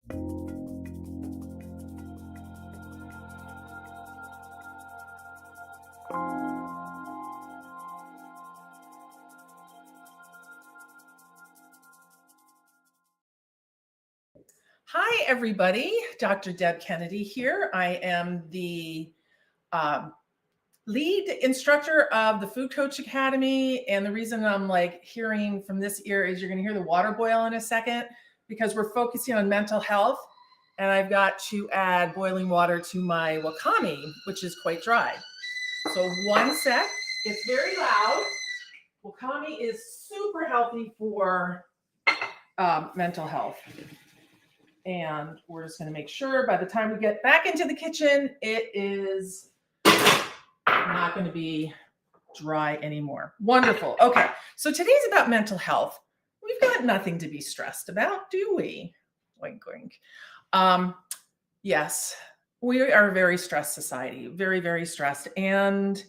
Hi, everybody. Dr. Deb Kennedy here. I am the lead instructor of the Food Coach Academy. And the reason I'm hearing from this ear is you're going to hear the water boil in a second because we're focusing on mental health. And I've got to add boiling water to my wakame, which is quite dry. So one sec. It's very loud. Wakame is super healthy for mental health. And we're just going to make sure by the time we get back into the kitchen, it is not going to be dry anymore. Wonderful. Okay. So today's about mental health. We've got nothing to be stressed about, do we? Wink, wink. Yes, we are a very stressed society, very, very stressed. And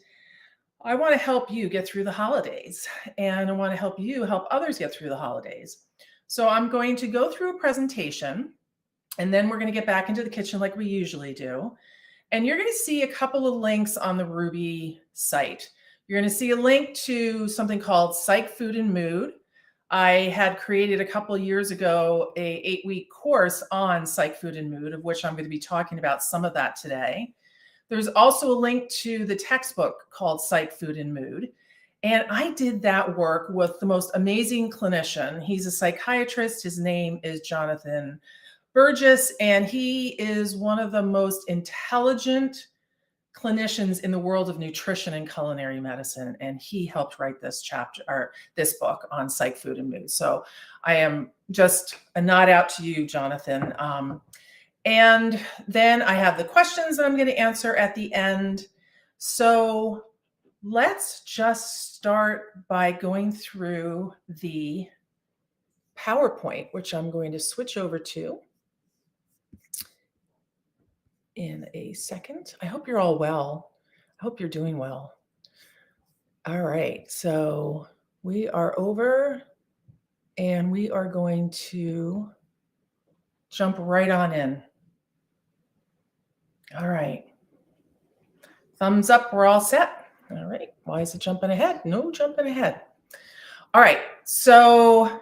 I want to help you get through the holidays, and I want to help you help others get through the holidays. So I'm going to go through a presentation, and then we're going to get back into the kitchen like we usually do. And you're going to see a couple of links on the Rouxbe site. You're going to see a link to something called Psych, Food, and Mood. I had created a couple of years ago a 8-week course on Psych, Food, and Mood, of which I'm going to be talking about some of that today. There's also a link to the textbook called Psych, Food, and Mood. And I did that work with the most amazing clinician. He's a psychiatrist. His name is Jonathan Burgess, and he is one of the most intelligent clinicians in the world of nutrition and culinary medicine. And he helped write this chapter or this book on Psych, Food, and Mood. So I am just a nod out to you, Jonathan. And then I have the questions that I'm going to answer at the end. So let's just start by going through the PowerPoint, which I'm going to switch over to in a second. I hope you're all well. I hope you're doing well. All right, so we are over and we are going to jump right on in. All right. Thumbs up, we're all set. All right, why is it jumping ahead? No jumping ahead. All right, so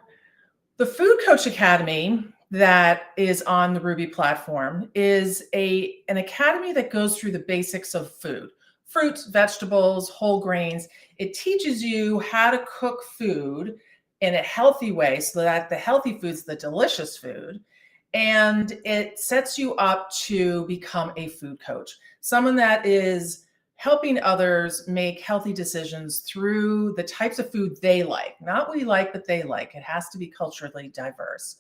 the Food Coach Academy that is on the Rouxbe platform is an academy that goes through the basics of food, fruits, vegetables, whole grains. It teaches you how to cook food in a healthy way so that the healthy food's the delicious food. And it sets you up to become a food coach, someone that is helping others make healthy decisions through the types of food they like, not we like, but they like. It has to be culturally diverse.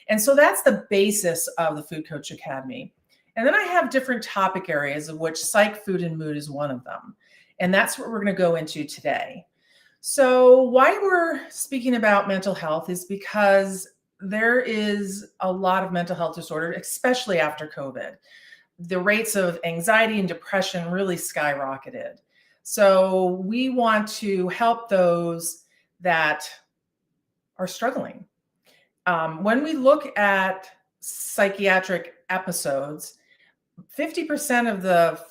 And so that's the basis of the Food Coach Academy. And then I have different topic areas, of which Psych, Food, and Mood is one of them. And that's what we're going to go into today. So why we're speaking about mental health is because there is a lot of mental health disorder, especially after COVID. The rates of anxiety and depression really skyrocketed. So we want to help those that are struggling. When we look at psychiatric episodes, 50% of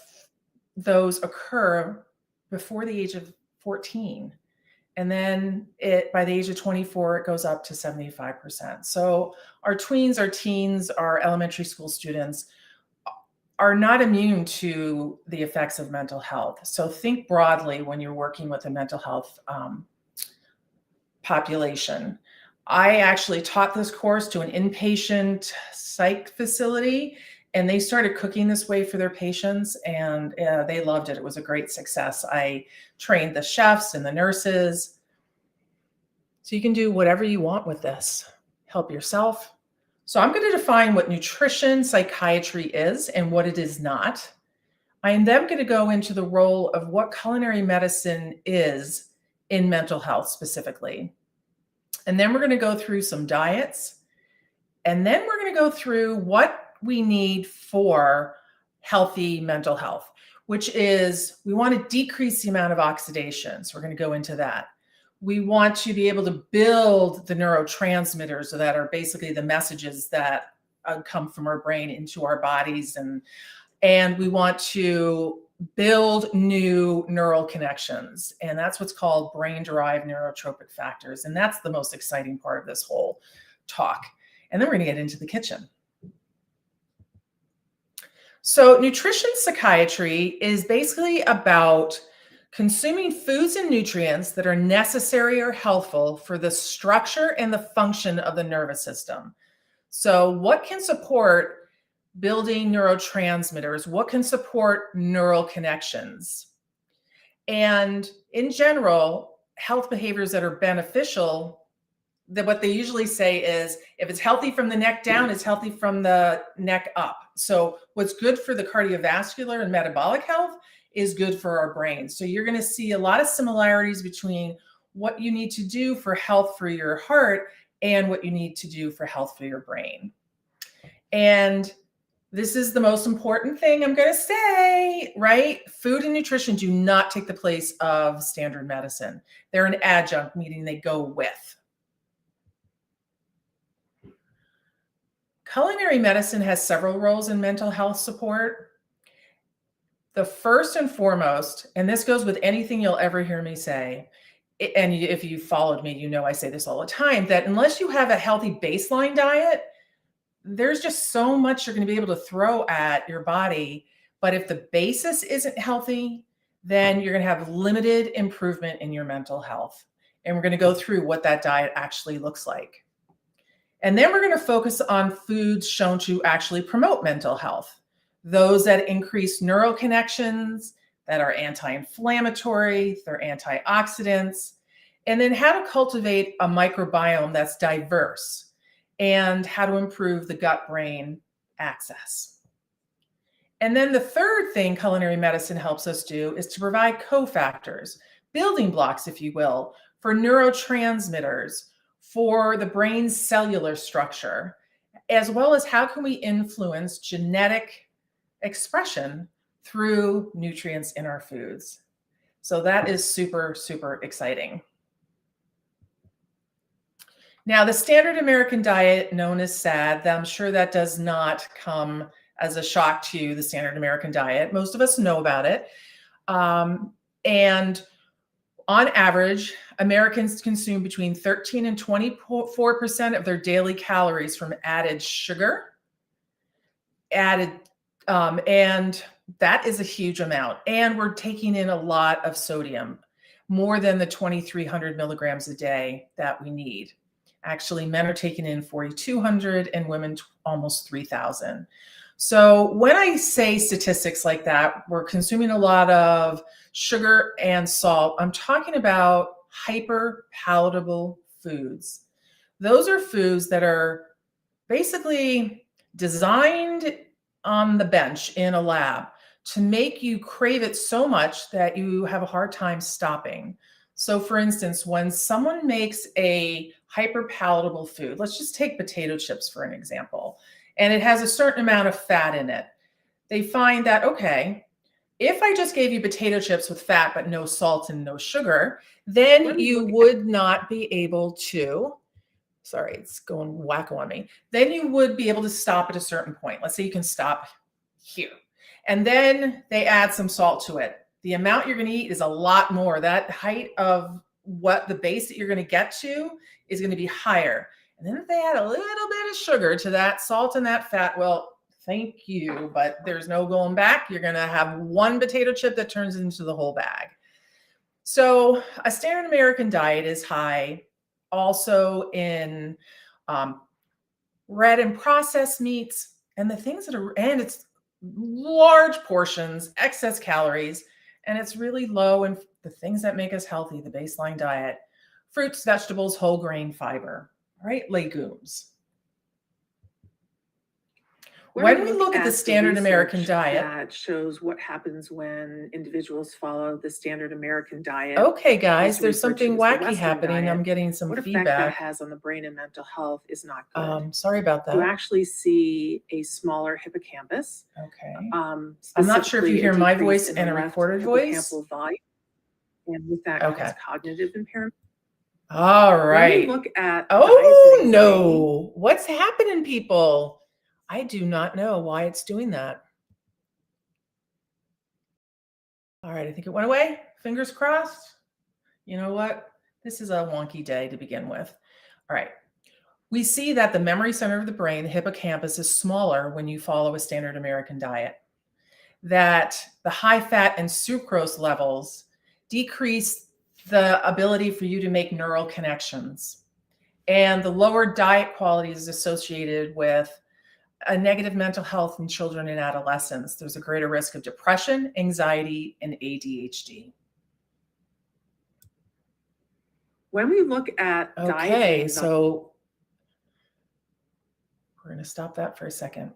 those occur before the age of 14. And then by the age of 24, it goes up to 75%. So our tweens, our teens, our elementary school students are not immune to the effects of mental health. So think broadly when you're working with a mental health population. I actually taught this course to an inpatient psych facility, and they started cooking this way for their patients, and they loved it. It was a great success. I trained the chefs and the nurses. So you can do whatever you want with this. Help yourself. So I'm going to define what nutrition psychiatry is and what it is not. I am then going to go into the role of what culinary medicine is in mental health specifically. And then we're going to go through some diets. And then we're going to go through what we need for healthy mental health, which is we want to decrease the amount of oxidation. So we're going to go into that. We want to be able to build the neurotransmitters that are basically the messages that come from our brain into our bodies, and we want to build new neural connections. And that's what's called brain-derived neurotropic factors. And that's the most exciting part of this whole talk. And then we're going to get into the kitchen. So nutrition psychiatry is basically about consuming foods and nutrients that are necessary or helpful for the structure and the function of the nervous system. So what can support building neurotransmitters? What can support neural connections? And in general, health behaviors that are beneficial, that what they usually say is, if it's healthy from the neck down, it's healthy from the neck up. So what's good for the cardiovascular and metabolic health is good for our brain. So you're going to see a lot of similarities between what you need to do for health for your heart and what you need to do for health for your brain. And this is the most important thing I'm going to say, right? Food and nutrition do not take the place of standard medicine. They're an adjunct, meaning they go with. Culinary medicine has several roles in mental health support. The first and foremost, and this goes with anything you'll ever hear me say, and if you followed me, you know I say this all the time, that unless you have a healthy baseline diet, there's just so much you're going to be able to throw at your body. But if the basis isn't healthy, then you're going to have limited improvement in your mental health. And we're going to go through what that diet actually looks like. And then we're going to focus on foods shown to actually promote mental health. Those that increase neural connections, that are anti-inflammatory, they're antioxidants, and then how to cultivate a microbiome that's diverse, and how to improve the gut-brain axis. And then the third thing culinary medicine helps us do is to provide cofactors, building blocks, if you will, for neurotransmitters, for the brain's cellular structure, as well as how can we influence genetic expression through nutrients in our foods. So that is super, super exciting. Now, the standard American diet, known as SAD, I'm sure that does not come as a shock to you, the standard American diet. Most of us know about it. And on average, Americans consume between 13 and 24% of their daily calories from added sugar, and that is a huge amount. And we're taking in a lot of sodium, more than the 2,300 milligrams a day that we need. Actually, men are taking in 4,200 and women almost 3,000. So when I say statistics like that, we're consuming a lot of sugar and salt. I'm talking about hyper palatable foods. Those are foods that are basically designed on the bench in a lab to make you crave it so much that you have a hard time stopping. So for instance, when someone makes a hyper palatable food, let's just take potato chips for an example, and it has a certain amount of fat in it. They find that, okay, if I just gave you potato chips with fat but no salt and no sugar, then you would not be able to, sorry, it's going wacko on me. Then you would be able to stop at a certain point. Let's say you can stop here. And then they add some salt to it. The amount you're going to eat is a lot more. That height of what the base that you're going to get to is going to be higher. And then if they add a little bit of sugar to that salt and that fat, well, thank you, but there's no going back. You're going to have one potato chip that turns into the whole bag. So a standard American diet is high also in red and processed meats and the things that are, and it's large portions, excess calories, and it's really low in the things that make us healthy, the baseline diet: fruits, vegetables, whole grain, fiber, right? Legumes. When we look at the standard American diet, that shows what happens when individuals follow the standard American diet. Okay, guys, there's something wacky happening. I'm getting some what feedback. What effect that has on the brain and mental health is not good. Sorry about that. You actually see a smaller hippocampus. Okay. I'm not sure if you hear my voice and a recorded voice. Volume, and with that comes cognitive impairment. All right. When we look at no, what's happening, people? I do not know why it's doing that. All right, I think it went away. Fingers crossed. You know what? This is a wonky day to begin with. All right. We see that the memory center of the brain, the hippocampus, is smaller when you follow a standard American diet. That the high fat and sucrose levels decrease the ability for you to make neural connections. And the lower diet quality is associated with a negative mental health in children and adolescents. There's a greater risk of depression, anxiety, and ADHD. When we look at diet and Okay, anxiety, so we're going to stop that for a second.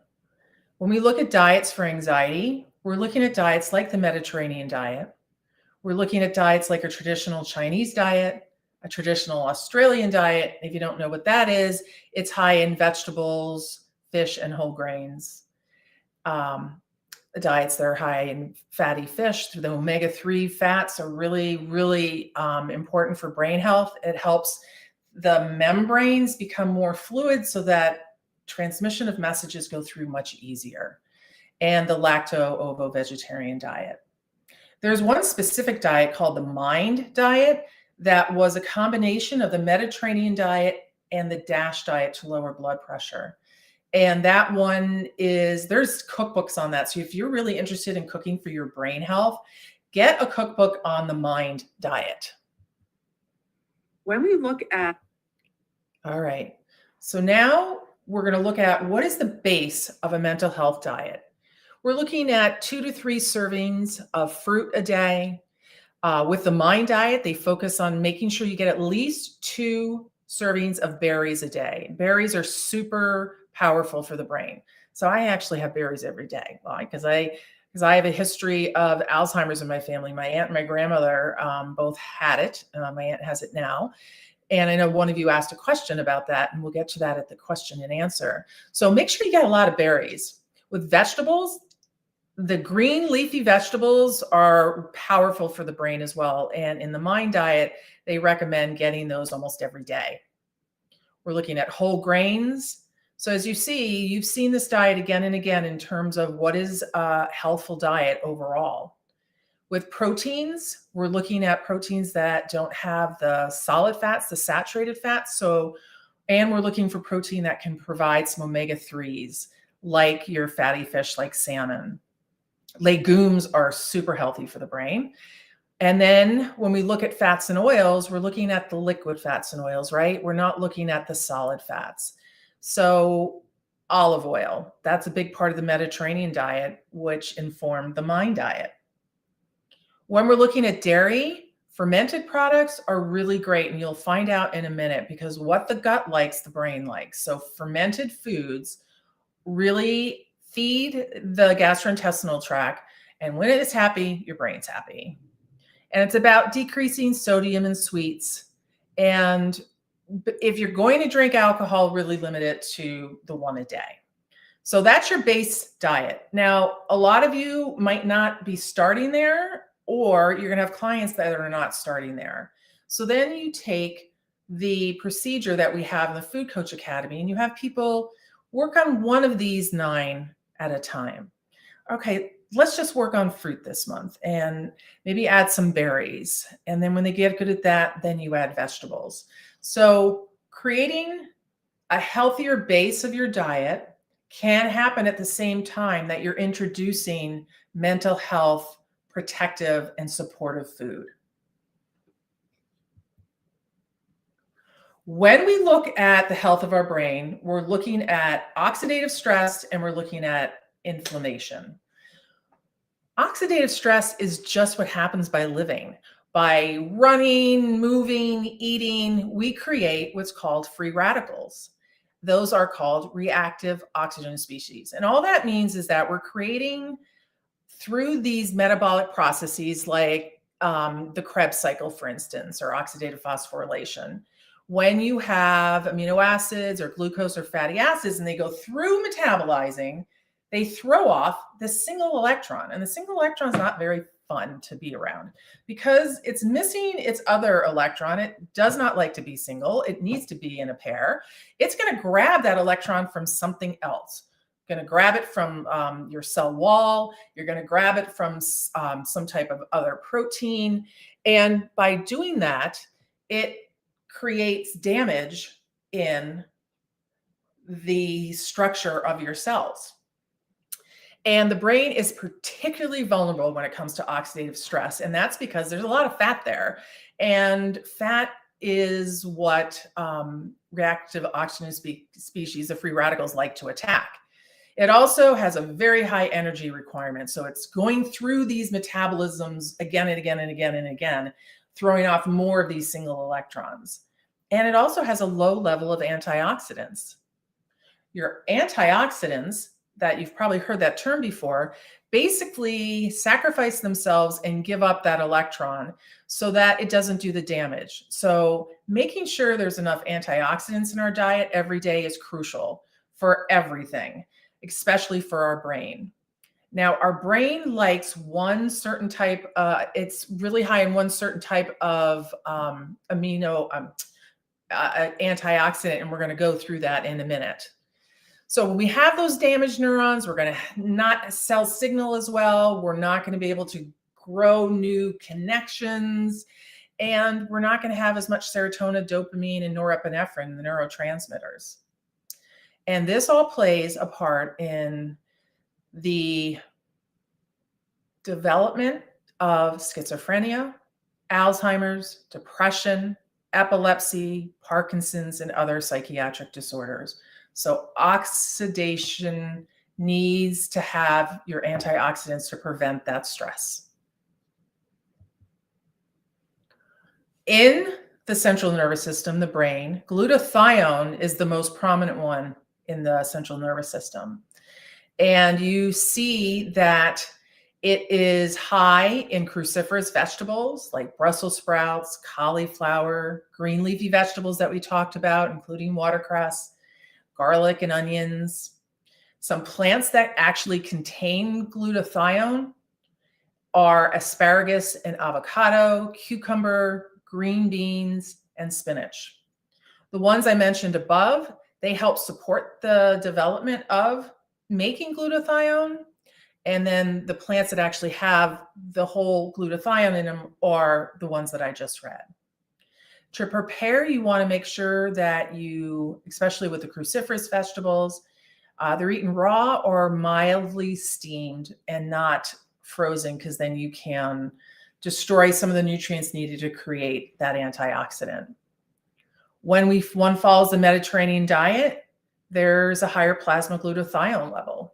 When we look at diets for anxiety, we're looking at diets like the Mediterranean diet. We're looking at diets like a traditional Chinese diet, a traditional Australian diet. If you don't know what that is, it's high in vegetables, fish, and whole grains. The diets that are high in fatty fish, the omega-3 fats are really, really important for brain health. It helps the membranes become more fluid so that transmission of messages go through much easier. And the lacto-ovo-vegetarian diet. There's one specific diet called the MIND diet that was a combination of the Mediterranean diet and the DASH diet to lower blood pressure. And that one there's cookbooks on that. So if you're really interested in cooking for your brain health, get a cookbook on the MIND diet. when we look at All right. So now we're going to look at what is the base of a mental health diet. We're looking at 2 to 3 servings of fruit a day. With the MIND diet, they focus on making sure you get at least 2 servings of berries a day. Berries are super powerful for the brain. So I actually have berries every day. Why? Because I have a history of Alzheimer's in my family. My aunt and my grandmother both had it. My aunt has it now. And I know one of you asked a question about that, and we'll get to that at the question and answer. So make sure you get a lot of berries. With vegetables, the green leafy vegetables are powerful for the brain as well. And in the MIND diet, they recommend getting those almost every day. We're looking at whole grains. So as you see, you've seen this diet again and again in terms of what is a healthful diet overall. With proteins, we're looking at proteins that don't have the solid fats, the saturated fats. And we're looking for protein that can provide some omega-3s, like your fatty fish, like salmon. Legumes are super healthy for the brain. And then when we look at fats and oils, we're looking at the liquid fats and oils, right? We're not looking at the solid fats. So olive oil, that's a big part of the Mediterranean diet, which informed the MIND diet. When we're looking at dairy, fermented products are really great, and you'll find out in a minute, because what the gut likes, the brain likes. So fermented foods really feed the gastrointestinal tract, and when it is happy, your brain's happy. And it's about decreasing sodium and sweets. And if you're going to drink alcohol, really limit it to the 1 a day. So that's your base diet. Now, a lot of you might not be starting there, or you're going to have clients that are not starting there. So then you take the procedure that we have in the Food Coach Academy, and you have people work on one of these 9 at a time. Okay, let's just work on fruit this month and maybe add some berries. And then when they get good at that, then you add vegetables. So creating a healthier base of your diet can happen at the same time that you're introducing mental health, protective, and supportive food. When we look at the health of our brain, we're looking at oxidative stress and we're looking at inflammation. Oxidative stress is just what happens by living. By running, moving, eating, we create what's called free radicals. Those are called reactive oxygen species. And all that means is that we're creating, through these metabolic processes like the Krebs cycle, for instance, or oxidative phosphorylation, when you have amino acids or glucose or fatty acids and they go through metabolizing, they throw off the single electron. And the single electron is not very fun to be around because it's missing its other electron. It does not like to be single. It needs to be in a pair. It's going to grab that electron from something else. going to grab it from your cell wall. You're going to grab it from some type of other protein. And by doing that, it creates damage in the structure of your cells. And the brain is particularly vulnerable when it comes to oxidative stress. And that's because there's a lot of fat there. And fat is what reactive oxygen species, the free radicals, like to attack. It also has a very high energy requirement. So it's going through these metabolisms again and again and again and again, throwing off more of these single electrons. And it also has a low level of antioxidants. Your antioxidants, that you've probably heard that term before, basically sacrifice themselves and give up that electron so that it doesn't do the damage. So making sure there's enough antioxidants in our diet every day is crucial for everything, especially for our brain. Now, our brain likes one certain type, it's really high in one certain type of antioxidant, and we're going to go through that in a minute. So when we have those damaged neurons, we're going to not cell signal as well. We're not going to be able to grow new connections, and we're not going to have as much serotonin, dopamine, and norepinephrine, the neurotransmitters. And this all plays a part in the development of schizophrenia, Alzheimer's, depression, epilepsy, Parkinson's, and other psychiatric disorders. So oxidation needs to have your antioxidants to prevent that stress. In the central nervous system, the brain, glutathione is the most prominent one in the central nervous system. And you see that it is high in cruciferous vegetables like Brussels sprouts, cauliflower, green leafy vegetables that we talked about, including watercress, garlic and onions. Some plants that actually contain glutathione are asparagus and avocado, cucumber, green beans, and spinach. The ones I mentioned above, they help support the development of making glutathione. And then the plants that actually have the whole glutathione in them are the ones that I just read. To prepare, you want to make sure that you, especially with the cruciferous vegetables, they're eaten raw or mildly steamed and not frozen, because then you can destroy some of the nutrients needed to create that antioxidant. When one follows the Mediterranean diet, there's a higher plasma glutathione level.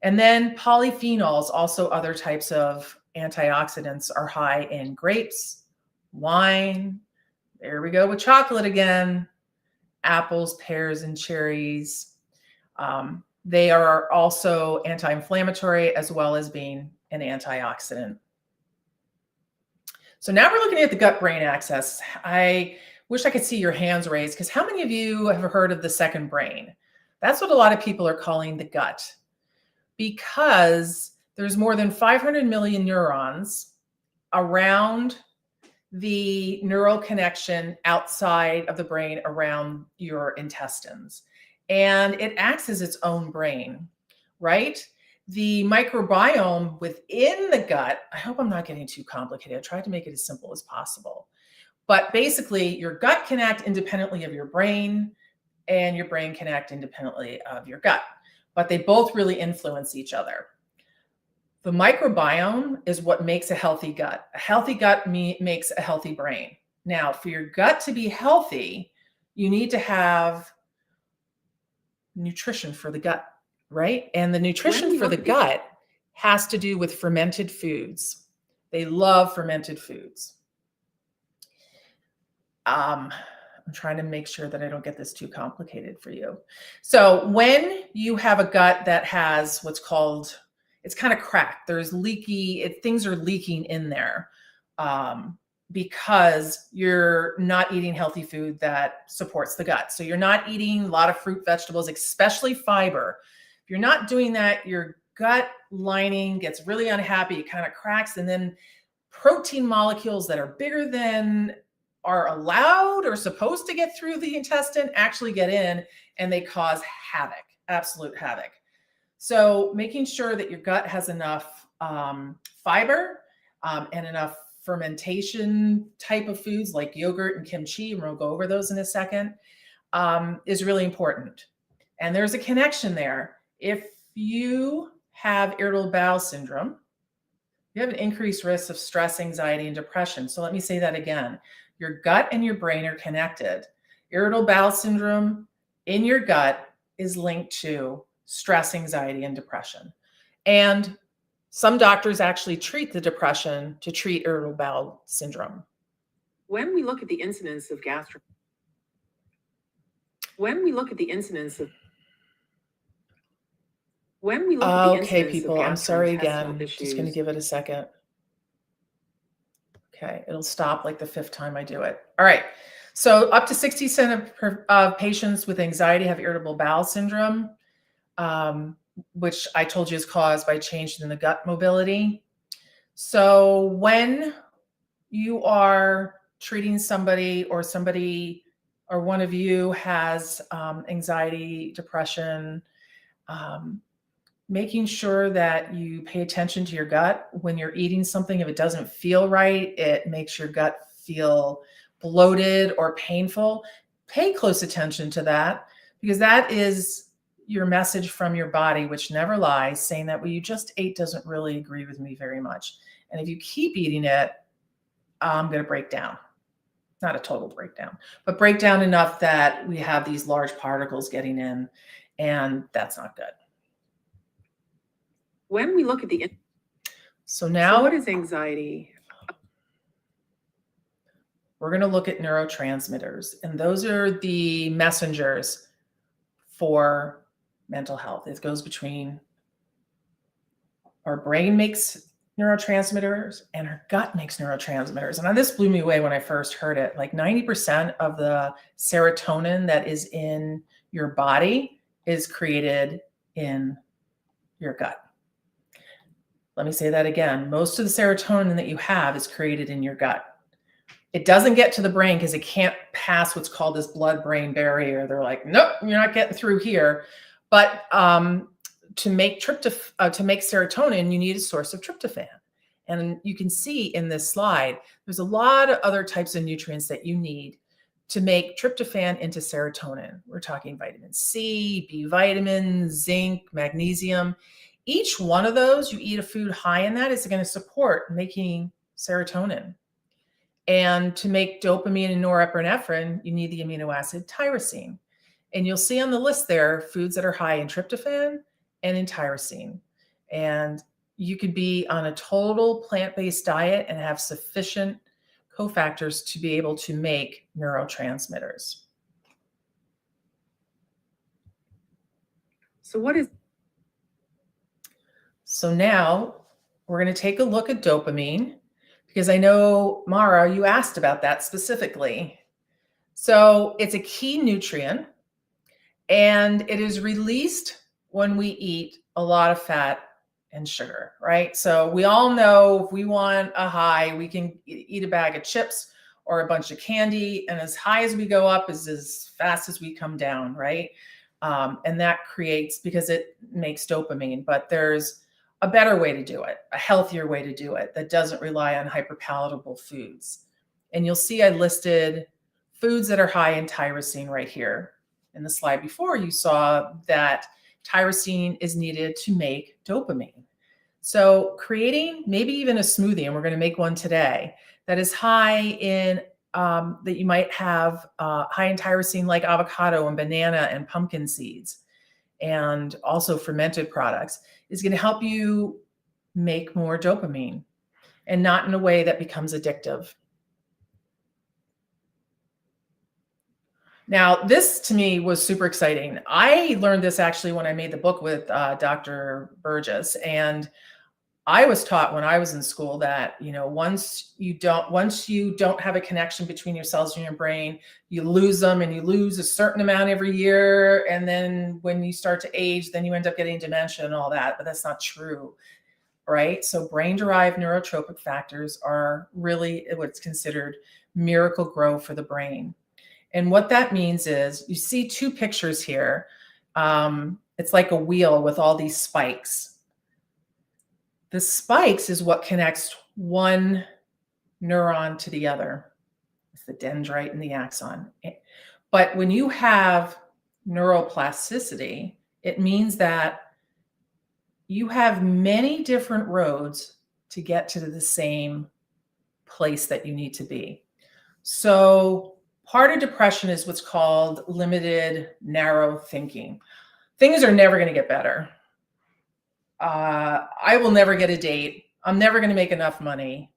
And then polyphenols, also other types of antioxidants, are high in grapes, wine. There we go with chocolate again. Apples, pears, and cherries. They are also anti-inflammatory as well as being an antioxidant. So now we're looking at the gut-brain axis. I wish I could see your hands raised, because how many of you have heard of the second brain? That's what a lot of people are calling the gut, because there's more than 500 million neurons around the neural connection outside of the brain around your intestines. And it acts as its own brain, right? The microbiome within the gut, I hope I'm not getting too complicated. I tried to make it as simple as possible. But basically, your gut can act independently of your brain, and your brain can act independently of your gut. But they both really influence each other. The microbiome is what makes a healthy gut. A healthy gut makes a healthy brain. Now, for your gut to be healthy, you need to have nutrition for the gut, right? And the nutrition for the gut has to do with fermented foods. They love fermented foods. I'm trying to make sure that I don't get this too complicated for you. So when you have a gut that has what's called, it's kind of cracked, there's leaky, things are leaking in there because you're not eating healthy food that supports the gut. So you're not eating a lot of fruit, vegetables, especially fiber. If you're not doing that, your gut lining gets really unhappy, it kind of cracks, and then protein molecules that are bigger than are allowed or supposed to get through the intestine actually get in, and they cause havoc absolute havoc. So making sure that your gut has enough fiber and enough fermentation type of foods like yogurt and kimchi, and we'll go over those in a second, is really important. And there's a connection there. If you have irritable bowel syndrome, you have an increased risk of stress, anxiety, and depression. So let me say that again. Your gut and your brain are connected. Irritable bowel syndrome in your gut is linked to stress, anxiety, and depression. And some doctors actually treat the depression to treat irritable bowel syndrome. When we look at the incidence of Okay, people, I'm sorry again. issues, Just going to give it a second. Okay, it'll stop like the 5th time I do it. All right. So up to 60% of patients with anxiety have irritable bowel syndrome, which I told you is caused by changes in the gut mobility. So when you are treating somebody or one of you has anxiety, depression, making sure that you pay attention to your gut when you're eating something. If it doesn't feel right, it makes your gut feel bloated or painful. Pay close attention to that, because that is your message from your body, which never lies, saying that what you just ate doesn't really agree with me very much. And if you keep eating it, I'm going to break down. Not a total breakdown, but break down enough that we have these large particles getting in, and that's not good. When we look at So what is anxiety? We're going to look at neurotransmitters, and those are the messengers for mental health. It goes between our brain makes neurotransmitters and our gut makes neurotransmitters. And this blew me away when I first heard it. Like 90% of the serotonin that is in your body is created in your gut. Let me say that again. Most of the serotonin that you have is created in your gut. It doesn't get to the brain because it can't pass what's called this blood-brain barrier. They're like, nope, you're not getting through here. But to make serotonin, you need a source of tryptophan. And you can see in this slide, there's a lot of other types of nutrients that you need to make tryptophan into serotonin. We're talking vitamin C, B vitamins, zinc, magnesium. Each one of those, you eat a food high in that, is going to support making serotonin. And to make dopamine and norepinephrine, you need the amino acid tyrosine. And you'll see on the list there foods that are high in tryptophan and in tyrosine. And you could be on a total plant-based diet and have sufficient cofactors to be able to make neurotransmitters. So now we're going to take a look at dopamine, because I know, Mara, you asked about that specifically. So it's a key nutrient, and it is released when we eat a lot of fat and sugar, right? So we all know if we want a high, we can eat a bag of chips or a bunch of candy, and as high as we go up is as fast as we come down, right? And that creates, because it makes dopamine, but there's a better way to do it, a healthier way to do it that doesn't rely on hyperpalatable foods. And you'll see I listed foods that are high in tyrosine right here. In the slide before, you saw that tyrosine is needed to make dopamine. So creating maybe even a smoothie, and we're going to make one today, that is high in, that you might have high in tyrosine, like avocado and banana and pumpkin seeds, and also fermented products, is going to help you make more dopamine, and not in a way that becomes addictive. Now, this to me was super exciting. I learned this actually when I made the book with Dr. Burgess, and I was taught when I was in school that, you know, once you don't have a connection between your cells and your brain, you lose them, and you lose a certain amount every year. And then when you start to age, then you end up getting dementia and all that, but that's not true, right? So brain-derived neurotropic factors are really what's considered miracle grow for the brain. And what that means is, you see two pictures here. And It's like a wheel with all these spikes. The spikes is what connects one neuron to the other. It's the dendrite and the axon. But when you have neuroplasticity, it means that you have many different roads to get to the same place that you need to be. So part of depression is what's called limited narrow thinking. Things are never going to get better. I will never get a date. I'm never going to make enough money.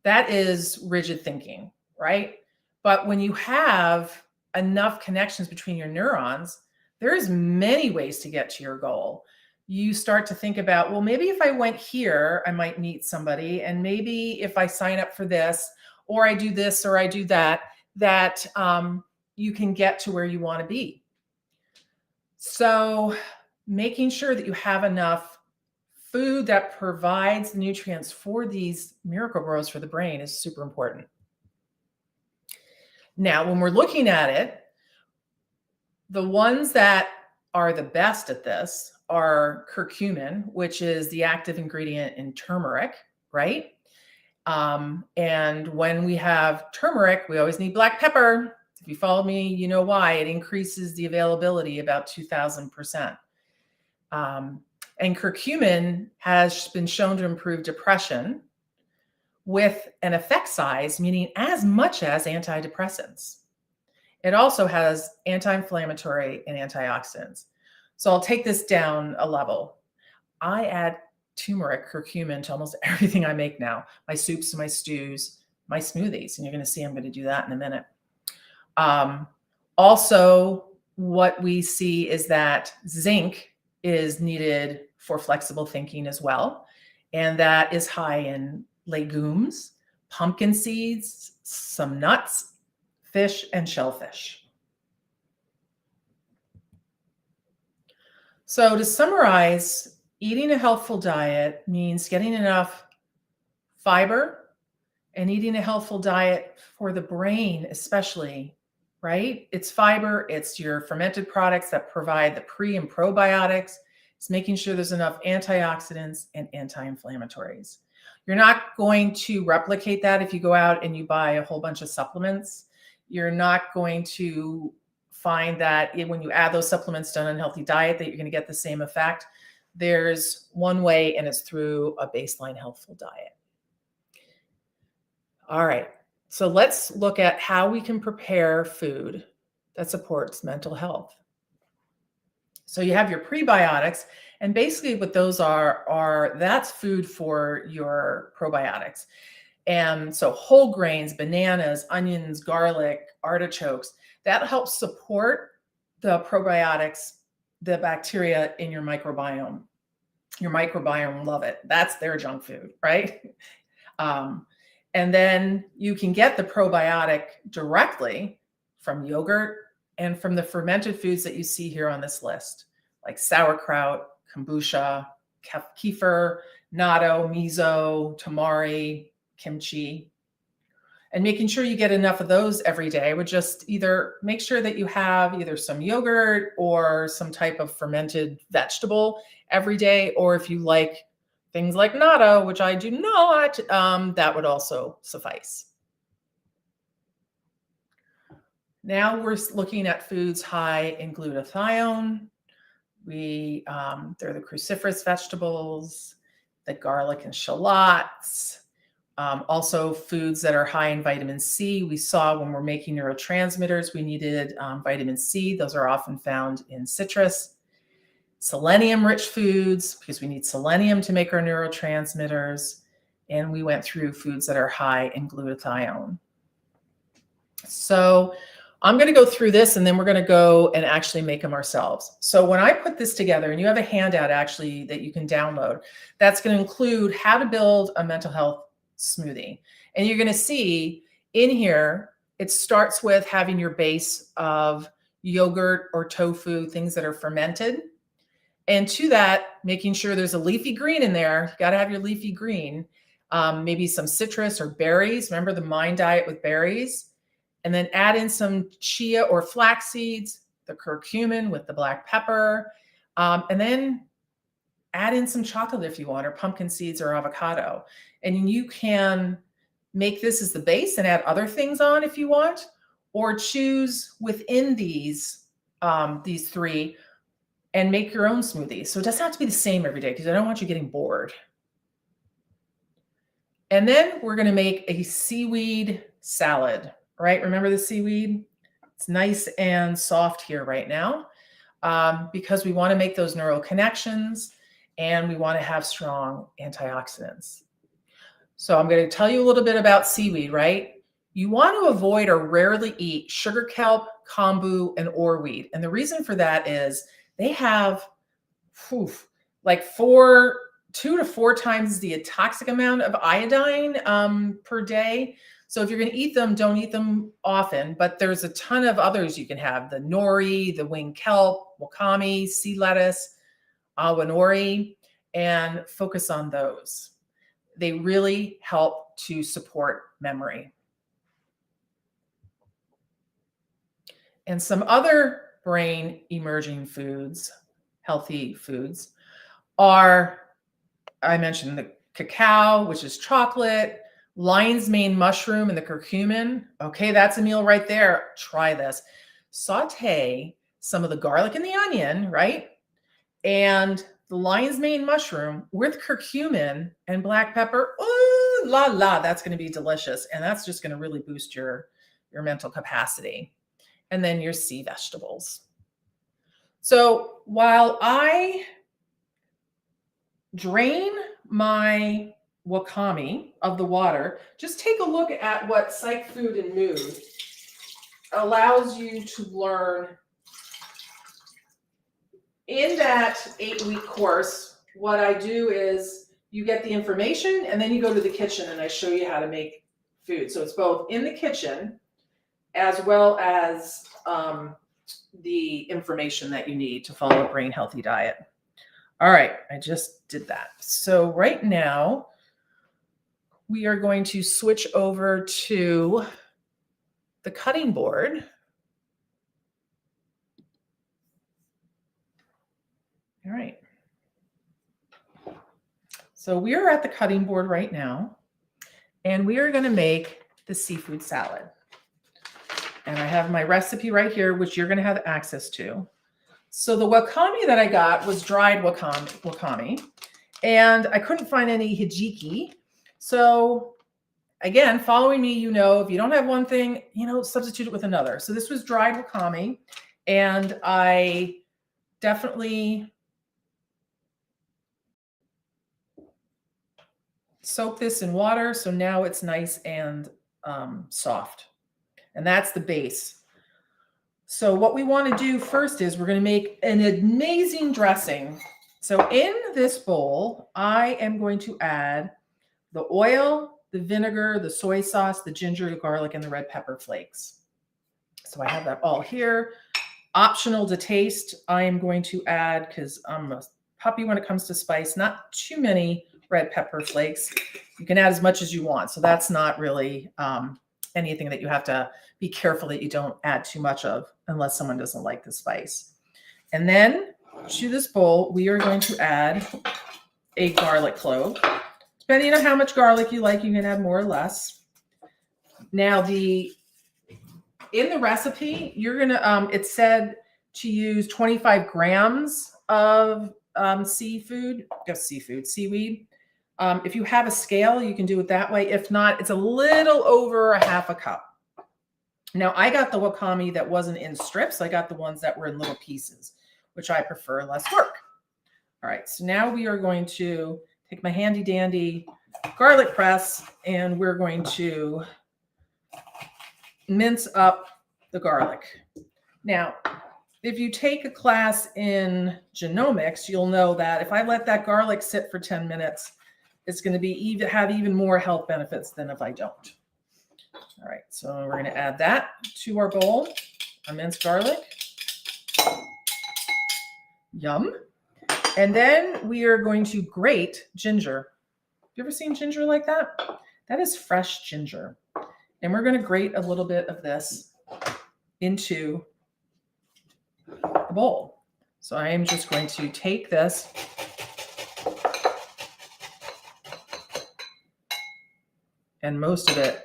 That is rigid thinking, right? But when you have enough connections between your neurons, there's many ways to get to your goal. You start to think about, well, maybe if I went here, I might meet somebody. And maybe if I sign up for this, or I do this, or I do that, you can get to where you want to be. So making sure that you have enough food that provides the nutrients for these miracle grows for the brain is super important. Now, when we're looking at it, the ones that are the best at this are curcumin, which is the active ingredient in turmeric, right? And when we have turmeric, we always need black pepper. If you follow me, you know why. It increases the availability about 2,000%. And curcumin has been shown to improve depression with an effect size, meaning as much as antidepressants. It also has anti-inflammatory and antioxidants. So I'll take this down a level. I add turmeric, curcumin to almost everything I make now. My soups, my stews, my smoothies. And you're going to see I'm going to do that in a minute. Also, what we see is that zinc is needed for flexible thinking as well. And that is high in legumes, pumpkin seeds, some nuts, fish, and shellfish. So to summarize, eating a healthful diet means getting enough fiber and eating a healthful diet for the brain, especially, right? It's fiber, it's your fermented products that provide the pre and probiotics. It's making sure there's enough antioxidants and anti-inflammatories. You're not going to replicate that if you go out and you buy a whole bunch of supplements. You're not going to find that when you add those supplements to an unhealthy diet that you're going to get the same effect. There's one way, and it's through a baseline healthful diet. All right, so let's look at how we can prepare food that supports mental health. So you have your prebiotics, and basically what those are that's food for your probiotics. And so whole grains, bananas, onions, garlic, artichokes, that helps support the probiotics, the bacteria in your microbiome. Your microbiome love it. That's their junk food, right? And then you can get the probiotic directly from yogurt and from the fermented foods that you see here on this list, like sauerkraut, kombucha, kefir, natto, miso, tamari, kimchi. And making sure you get enough of those every day would just either make sure that you have either some yogurt or some type of fermented vegetable every day, or if you like things like natto, which I do not, that would also suffice. Now we're looking at foods high in glutathione. They're the cruciferous vegetables, the garlic and shallots. Also foods that are high in vitamin C. We saw when we're making neurotransmitters, we needed vitamin C. Those are often found in citrus. Selenium-rich foods, because we need selenium to make our neurotransmitters. And we went through foods that are high in glutathione. So I'm going to go through this, and then we're going to go and actually make them ourselves. So when I put this together, and you have a handout actually that you can download, that's going to include how to build a mental health smoothie. And you're going to see in here, it starts with having your base of yogurt or tofu, things that are fermented. And to that, making sure there's a leafy green in there. You got to have your leafy green, maybe some citrus or berries. Remember the mind diet with berries. And then add in some chia or flax seeds, the curcumin with the black pepper, And then add in some chocolate if you want, or pumpkin seeds or avocado. And you can make this as the base and add other things on if you want, or choose within these three and make your own smoothie. So it doesn't have to be the same every day because I don't want you getting bored. And then we're going to make a seaweed salad, right? Remember the seaweed? It's nice and soft here right now because we want to make those neural connections and we want to have strong antioxidants. So I'm going to tell you a little bit about seaweed, right? You want to avoid or rarely eat sugar kelp, kombu, and oarweed. And the reason for that is they have like 2 to 4 times the toxic amount of iodine per day. So if you're going to eat them, don't eat them often. But there's a ton of others you can have: the nori, the winged kelp, wakame, sea lettuce, awanori, and focus on those. They really help to support memory. And some other brain emerging foods, healthy foods, are, I mentioned the cacao, which is chocolate, lion's mane mushroom, and the curcumin. Okay, that's a meal right there. Try this. Saute some of the garlic and the onion, right? And the lion's mane mushroom with curcumin and black pepper. Ooh, la la, that's going to be delicious. And that's just going to really boost your mental capacity. And then your sea vegetables. So while I drain my wakame of the water, just take a look at what Psych Food and Mood allows you to learn in that 8-week course. What I do is you get the information and then you go to the kitchen and I show you how to make food. So it's both in the kitchen as well as the information that you need to follow a brain healthy diet. All right, I just did that. So right now we are going to switch over to the cutting board. All right. So we are at the cutting board right now, and we are going to make the seafood salad. And I have my recipe right here, which you're going to have access to. So the wakame that I got was dried wakame, and I couldn't find any hijiki. So again, following me, if you don't have one thing, substitute it with another. So this was dried wakame, and I definitely soak this in water. So now it's nice and soft. And that's the base. So what we want to do first is we're going to make an amazing dressing. So in this bowl, I am going to add the oil, the vinegar, the soy sauce, the ginger, the garlic, and the red pepper flakes. So I have that all here. Optional to taste, I am going to add, because I'm a puppy when it comes to spice, not too many red pepper flakes. You can add as much as you want. So that's not really anything that you have to be careful that you don't add too much of unless someone doesn't like the spice. And then to this bowl, we are going to add a garlic clove. Depending on how much garlic you like, you can add more or less. Now in the recipe, you're gonna it said to use 25 grams of seaweed. If you have a scale, you can do it that way. If not, it's a little over a half a cup. Now I got the wakame that wasn't in strips. I got the ones that were in little pieces, which I prefer, less work. All right, so now we are going to take my handy dandy garlic press and we're going to mince up the garlic. Now, if you take a class in genomics, you'll know that if I let that garlic sit for 10 minutes, it's going to have even more health benefits than if I don't. All right, so we're going to add that to our bowl, our minced garlic. Yum. And then we are going to grate ginger. You ever seen ginger like that? That is fresh ginger. And we're going to grate a little bit of this into the bowl. So I am just going to take this and most of it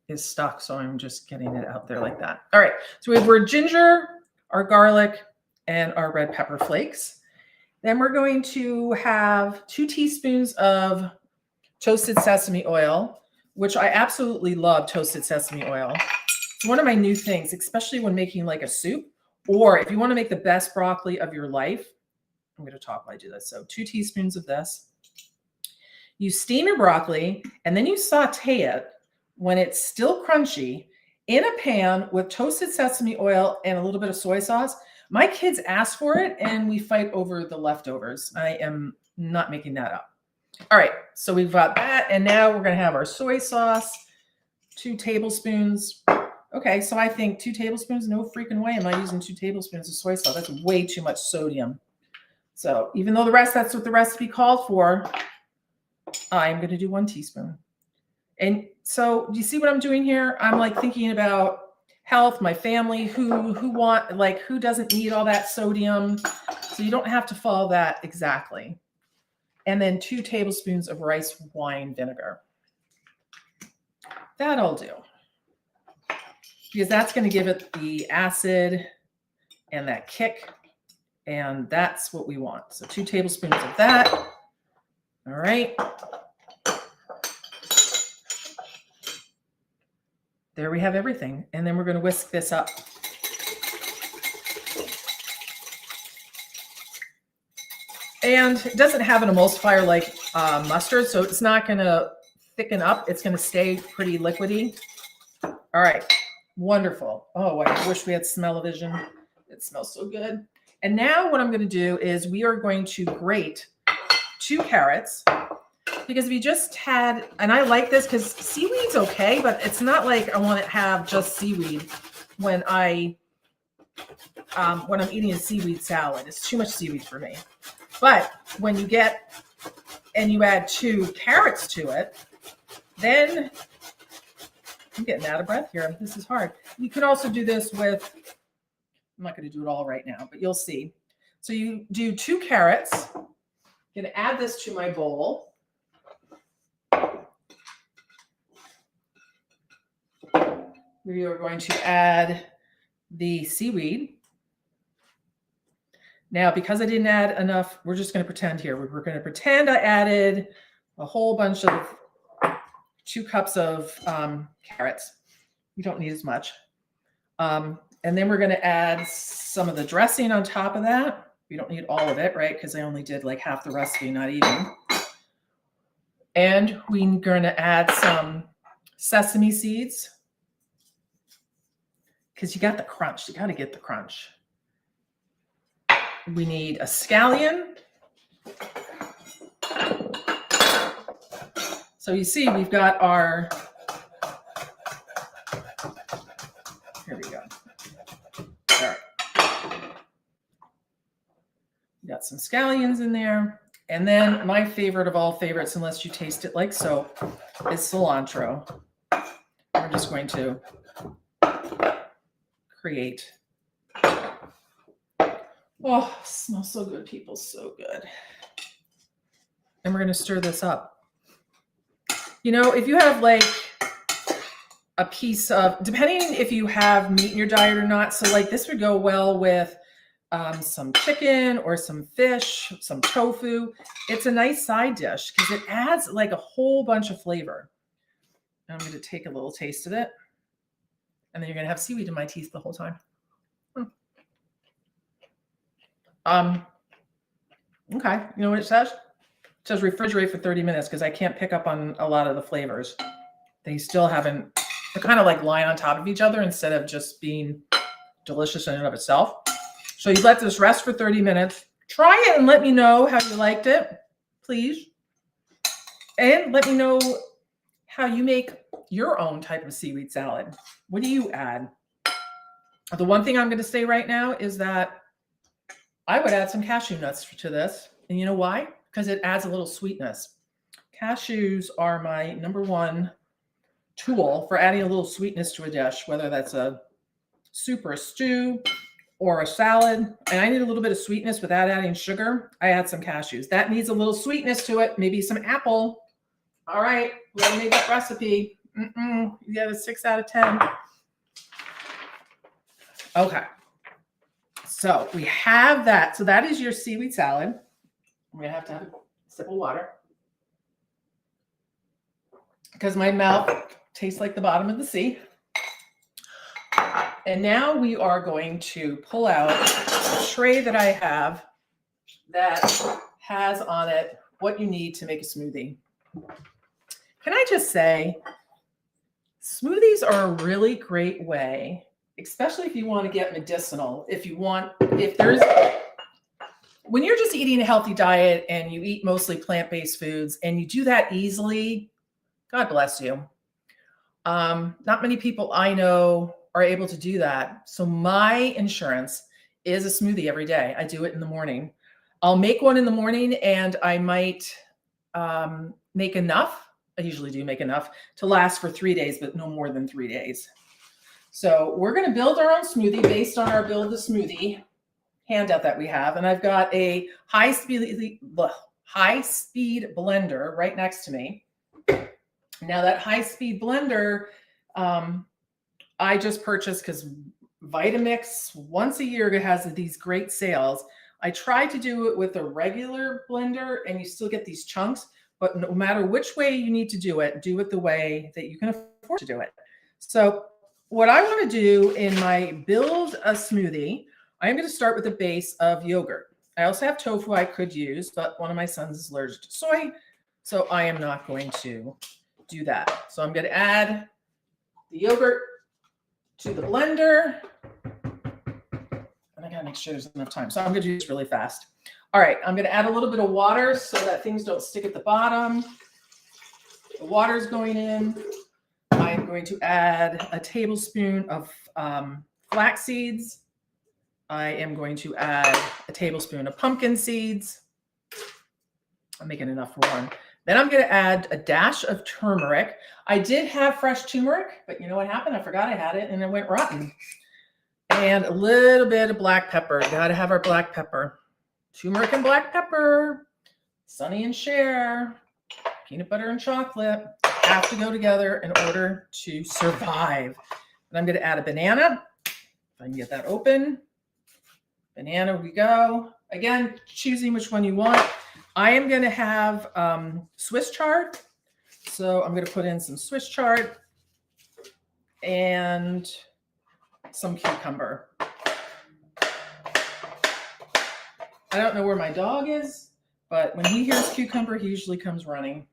is stuck. So I'm just getting it out there like that. All right. So we have our ginger, our garlic, and our red pepper flakes. Then we're going to have 2 teaspoons of toasted sesame oil, which I absolutely love toasted sesame oil. It's one of my new things, especially when making like a soup, or if you want to make the best broccoli of your life. I'm going to talk while I do this. So 2 teaspoons of this. You steam your broccoli and then you saute it when it's still crunchy in a pan with toasted sesame oil and a little bit of soy sauce. My kids ask for it and we fight over the leftovers. I am not making that up. All right, so we've got that. And now we're going to have our soy sauce, 2 tablespoons. Okay, so I think 2 tablespoons, no freaking way am I using 2 tablespoons of soy sauce. That's way too much sodium. So even though that's what the recipe called for, I'm going to do 1 teaspoon. And so do you see what I'm doing here? I'm like thinking about health, my family, who doesn't need all that sodium. So you don't have to follow that exactly. And then 2 tablespoons of rice wine vinegar. That'll do. Because that's going to give it the acid and that kick. And that's what we want. So 2 tablespoons of that. All right. There we have everything. And then we're going to whisk this up. And it doesn't have an emulsifier like mustard, so it's not going to thicken up. It's going to stay pretty liquidy. All right. Wonderful. Oh, I wish we had smell-o-vision. It smells so good. And now what I'm going to do is we are going to grate 2 carrots. Because if you just had, and I like this because seaweed's okay, but it's not like I want to have just seaweed when I'm eating a seaweed salad. It's too much seaweed for me. But when you get and you add 2 carrots to it, then I'm getting out of breath here. This is hard. You could also do this with, I'm not going to do it all right now, but you'll see. So you do 2 carrots. I'm going to add this to my bowl. We are going to add the seaweed. Now, because I didn't add enough, we're just going to pretend here. We're going to pretend I added a whole bunch of 2 cups of carrots. You don't need as much. And then we're going to add some of the dressing on top of that. You don't need all of it, right? Because I only did like half the recipe, not even. And we're going to add some sesame seeds. Because you got the crunch. You got to get the crunch. We need a scallion. So you see, we've got our, here we go. All right. We got some scallions in there. And then my favorite of all favorites, unless you taste it like soap, is cilantro. We're just going to create. Oh, it smells so good, people, so good. And we're going to stir this up. You know, if you have like a piece of, depending if you have meat in your diet or not, so like this would go well with some chicken or some fish, some tofu. It's a nice side dish because it adds like a whole bunch of flavor. And I'm going to take a little taste of it. And then you're going to have seaweed in my teeth the whole time. Okay, you know what it says? It says refrigerate for 30 minutes because I can't pick up on a lot of the flavors. They still haven't, they're kind of like lying on top of each other instead of just being delicious in and of itself. So you let this rest for 30 minutes. Try it and let me know how you liked it, please. And let me know how you make your own type of seaweed salad. What do you add? The one thing I'm going to say right now is that I would add some cashew nuts to this. And you know why? Because it adds a little sweetness. Cashews are my #1 tool for adding a little sweetness to a dish, whether that's a soup or a stew or a salad, and I need a little bit of sweetness without adding sugar, I add some cashews. That needs a little sweetness to it, maybe some apple. All right, we made that recipe. You got a 6 out of 10. Okay, so we have that. So that is your seaweed salad. I'm gonna have to have a sip of water because my mouth tastes like the bottom of the sea. And now we are going to pull out a tray that I have that has on it what you need to make a smoothie. Can I just say, smoothies are a really great way, especially if you want to get medicinal. When you're just eating a healthy diet and you eat mostly plant-based foods and you do that easily, God bless you. Not many people I know are able to do that. So my insurance is a smoothie every day. I do it in the morning. I'll make one in the morning and I might make enough. I usually do make enough to last for 3 days, but no more than 3 days. So we're going to build our own smoothie based on our Build the Smoothie handout that we have. And I've got a high-speed blender right next to me. Now that high-speed blender, I just purchased because Vitamix once a year has these great sales. I tried to do it with a regular blender and you still get these chunks, but no matter which way you need to do it the way that you can afford to do it. So what I want to do in my Build a Smoothie, I'm going to start with a base of yogurt. I also have tofu I could use, but one of my sons is allergic to soy, so I am not going to do that. So I'm going to add the yogurt to the blender. And I gotta make sure there's enough time. So I'm gonna do this really fast. All right, I'm gonna add a little bit of water so that things don't stick at the bottom. The water's going in. I'm going to add a tablespoon of flax seeds. I am going to add a tablespoon of pumpkin seeds. I'm making enough for one. Then I'm going to add a dash of turmeric. I did have fresh turmeric, but you know what happened? I forgot I had it and it went rotten. And a little bit of black pepper. Got to have our black pepper. Turmeric and black pepper. Sonny and Cher. Peanut butter and chocolate have to go together in order to survive. And I'm going to add a banana. If I can get that open. Banana we go. Again, choosing which one you want. I am going to have Swiss chard. So I'm going to put in some Swiss chard and some cucumber. I don't know where my dog is, but when he hears cucumber, he usually comes running.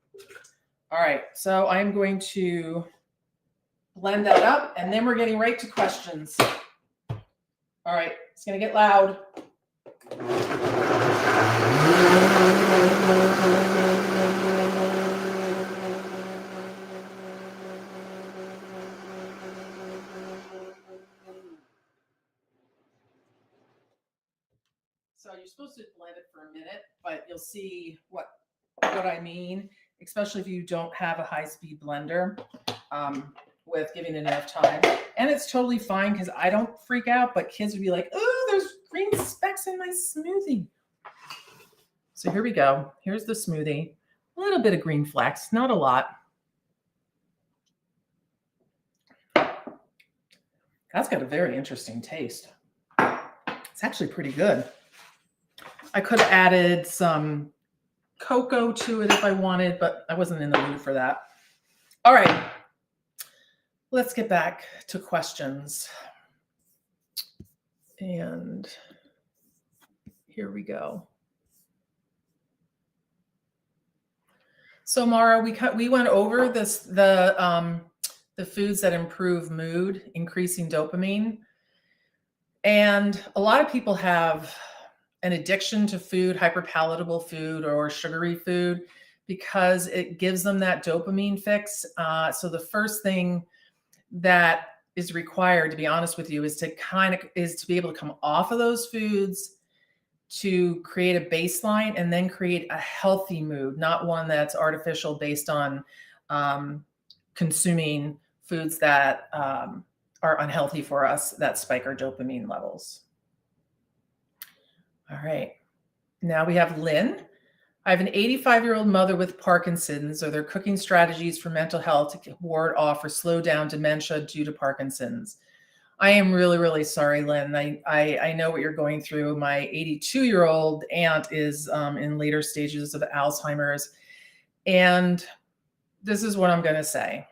All right, so I'm going to blend that up, and then we're getting right to questions. All right, it's going to get loud. So you're supposed to blend it for a minute, but you'll see what I mean, especially if you don't have a high-speed blender with giving it enough time. And it's totally fine because I don't freak out, but kids would be like, oh, there's green specks in my smoothie. So here we go. Here's the smoothie. A little bit of green flecks, not a lot. That's got a very interesting taste. It's actually pretty good. I could have added some cocoa to it if I wanted, but I wasn't in the mood for that. All right, let's get back to questions. And here we go. So Mara, we went over the foods that improve mood, increasing dopamine. And a lot of people have an addiction to food, hyperpalatable food or sugary food, because it gives them that dopamine fix. So the first thing that is required, to be honest with you, is to be able to come off of those foods to create a baseline and then create a healthy mood, not one that's artificial based on consuming foods that are unhealthy for us that spike our dopamine levels. All right. Now we have Lynn. I have an 85-year-old mother with Parkinson's. Are there cooking strategies for mental health to ward off or slow down dementia due to Parkinson's? I am really, really sorry, Lynn. I know what you're going through. My 82-year-old aunt is in later stages of Alzheimer's. And this is what I'm going to say.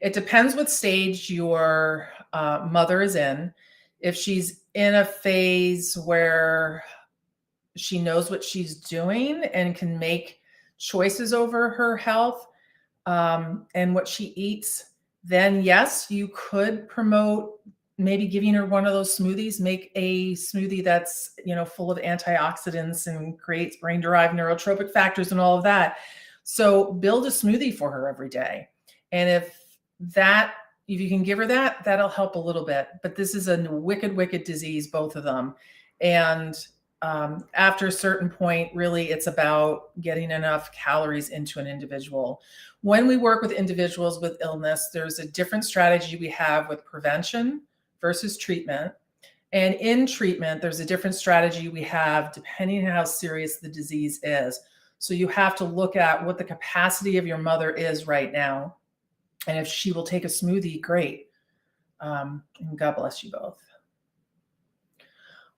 It depends what stage your mother is in. If she's in a phase where she knows what she's doing and can make choices over her health and what she eats, then yes, you could promote maybe giving her one of those smoothies. Make a smoothie that's, full of antioxidants and creates brain-derived neurotropic factors and all of that. So build a smoothie for her every day. And if you can give her that, that'll help a little bit. But this is a wicked, wicked disease, both of them. And after a certain point, really, it's about getting enough calories into an individual. When we work with individuals with illness, there's a different strategy we have with prevention versus treatment. And in treatment, there's a different strategy we have depending on how serious the disease is. So you have to look at what the capacity of your mother is right now. And if she will take a smoothie, great. And God bless you both.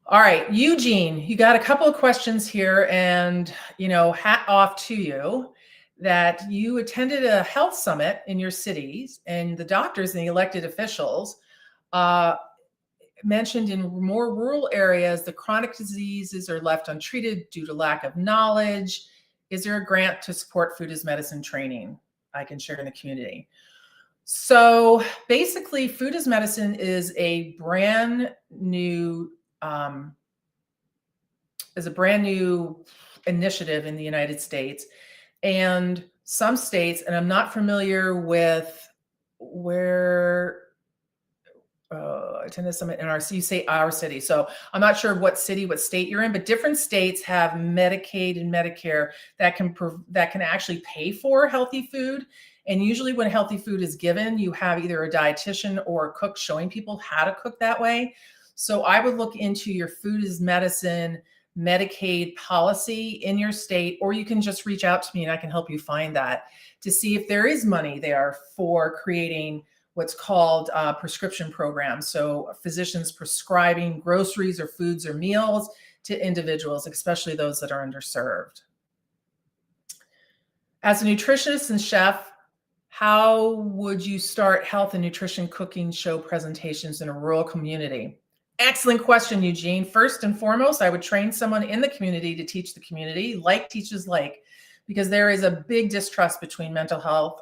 All right, Eugene, you got a couple of questions here, and hat off to you that you attended a health summit in your cities, and the doctors and the elected officials mentioned in more rural areas the chronic diseases are left untreated due to lack of knowledge. Is there a grant to support food as medicine training I can share in the community? So basically, food as medicine is a brand new initiative in the United States. And some states, and I'm not familiar with where I attended summit in you say our city. So I'm not sure what state you're in, but different states have Medicaid and Medicare that can actually pay for healthy food. And usually when healthy food is given, you have either a dietitian or a cook showing people how to cook that way. So I would look into your food as medicine Medicaid policy in your state, or you can just reach out to me and I can help you find that to see if there is money there for creating what's called prescription programs. So physicians prescribing groceries or foods or meals to individuals, especially those that are underserved. As a nutritionist and chef, how would you start health and nutrition cooking show presentations in a rural community? Excellent question, Eugene. First and foremost, I would train someone in the community to teach the community, like teaches like, because there is a big distrust between mental health,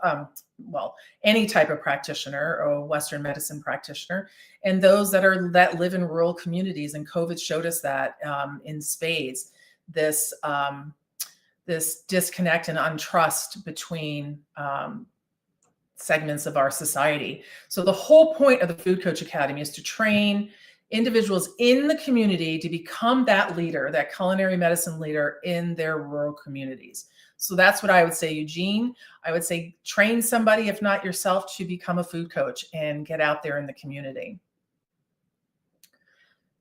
any type of practitioner or Western medicine practitioner, and those that live in rural communities. And COVID showed us that in spades, this disconnect and untrust between segments of our society. So the whole point of the Food Coach Academy is to train individuals in the community to become that leader, that culinary medicine leader in their rural communities. So that's what I would say, Eugene. I would say train somebody, if not yourself, to become a food coach and get out there in the community.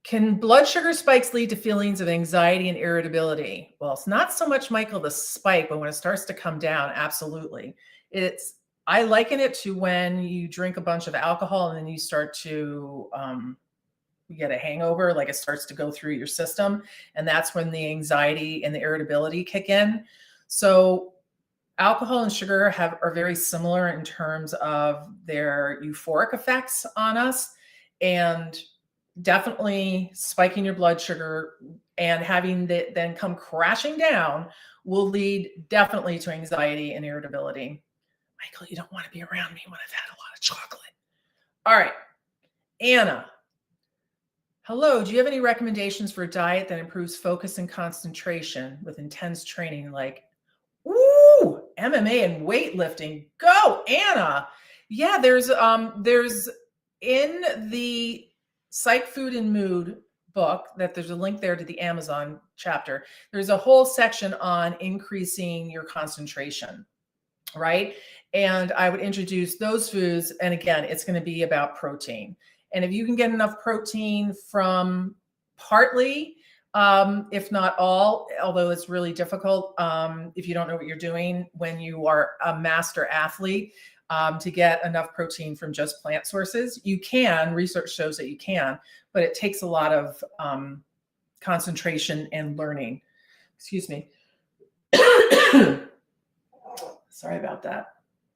Can blood sugar spikes lead to feelings of anxiety and irritability? Well, it's not so much, Michael, the spike, but when it starts to come down, absolutely. I liken it to when you drink a bunch of alcohol and then you start to you get a hangover, like it starts to go through your system. And that's when the anxiety and the irritability kick in. So alcohol and sugar are very similar in terms of their euphoric effects on us, and definitely spiking your blood sugar and having that then come crashing down will lead definitely to anxiety and irritability. Michael, you don't want to be around me when I've had a lot of chocolate. All right, Anna. Hello, do you have any recommendations for a diet that improves focus and concentration with intense training like MMA and weightlifting? Go, Anna. Yeah, there's in the Psych, Food, and Mood book that there's a link there to the Amazon chapter. There's a whole section on increasing your concentration, right? And I would introduce those foods. And again, it's going to be about protein. And if you can get enough protein from partly if not all, although it's really difficult if you don't know what you're doing when you are a master athlete to get enough protein from just plant sources. You can, research shows that you can, but it takes a lot of concentration and learning. Excuse me. Sorry about that.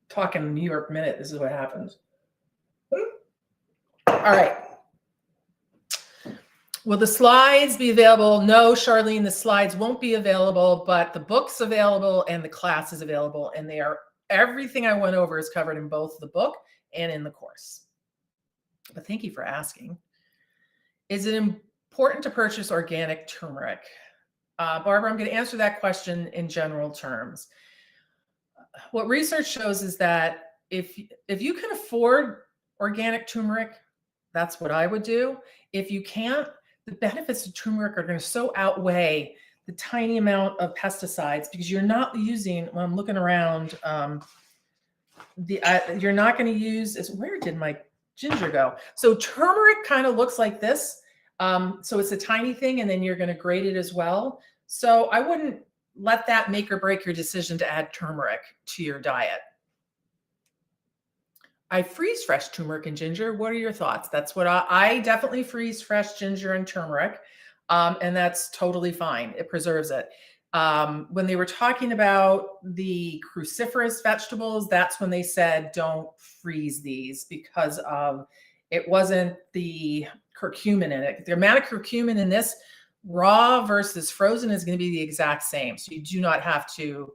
Talking New York Minute, this is what happens. All right. Will the slides be available? No, Charlene, the slides won't be available, but the book's available and the class is available, and they are, everything I went over is covered in both the book and in the course. But thank you for asking. Is it important to purchase organic turmeric? Barbara, I'm going to answer that question in general terms. What research shows is that if you can afford organic turmeric, that's what I would do. If you can't, the benefits of turmeric are going to so outweigh the tiny amount of pesticides because you're not using, when I'm looking around, you're not going to use, where did my ginger go? So turmeric kind of looks like this. So it's a tiny thing, and then you're going to grate it as well. So I wouldn't let that make or break your decision to add turmeric to your diet. I freeze fresh turmeric and ginger. What are your thoughts? That's what I definitely freeze fresh ginger and turmeric, and that's totally fine. It preserves it. When they were talking about the cruciferous vegetables, that's when they said don't freeze these because it wasn't the curcumin in it. The amount of curcumin in this raw versus frozen is going to be the exact same. So you do not have to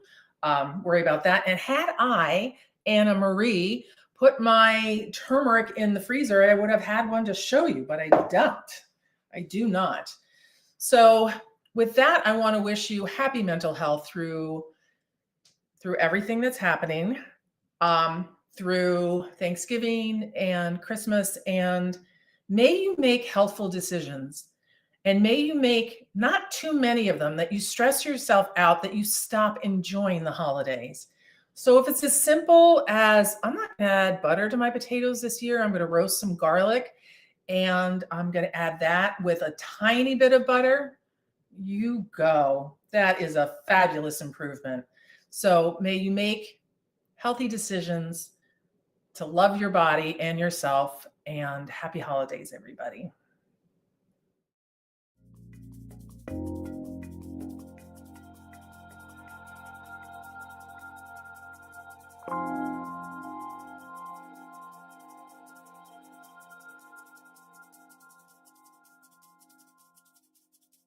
worry about that. And had I, Anna Marie, put my turmeric in the freezer, I would have had one to show you, but I don't. I do not. So with that, I want to wish you happy mental health through everything that's happening, through Thanksgiving and Christmas, and may you make healthful decisions. And may you make not too many of them, that you stress yourself out, that you stop enjoying the holidays. So if it's as simple as, I'm not going to add butter to my potatoes this year, I'm going to roast some garlic and I'm going to add that with a tiny bit of butter, you go. That is a fabulous improvement. So may you make healthy decisions to love your body and yourself, and happy holidays, everybody.